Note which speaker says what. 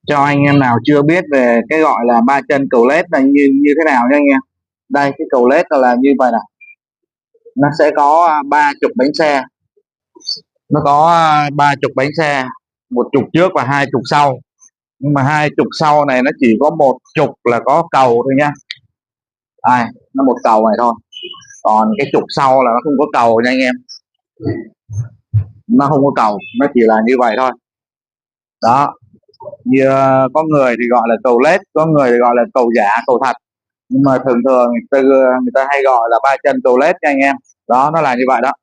Speaker 1: Cho anh em nào chưa biết về cái gọi là ba chân cầu lết là như như thế nào nha anh em. Đây, cái cầu lết là như vậy này, nó sẽ có ba trục bánh xe, nó có ba trục bánh xe, một trục trước và hai trục sau. Nhưng mà hai trục sau này nó chỉ có một trục là có cầu thôi nha. Đây, nó một cầu này thôi, còn cái trục sau là nó không có cầu nha anh em, nó không có cầu, nó chỉ là như vậy thôi. Đó, như có người thì gọi là cầu lết, có người thì gọi là cầu giả, cầu thật, nhưng mà thường thường người ta hay gọi là ba chân cầu lết nha anh em. Đó, nó là như vậy đó.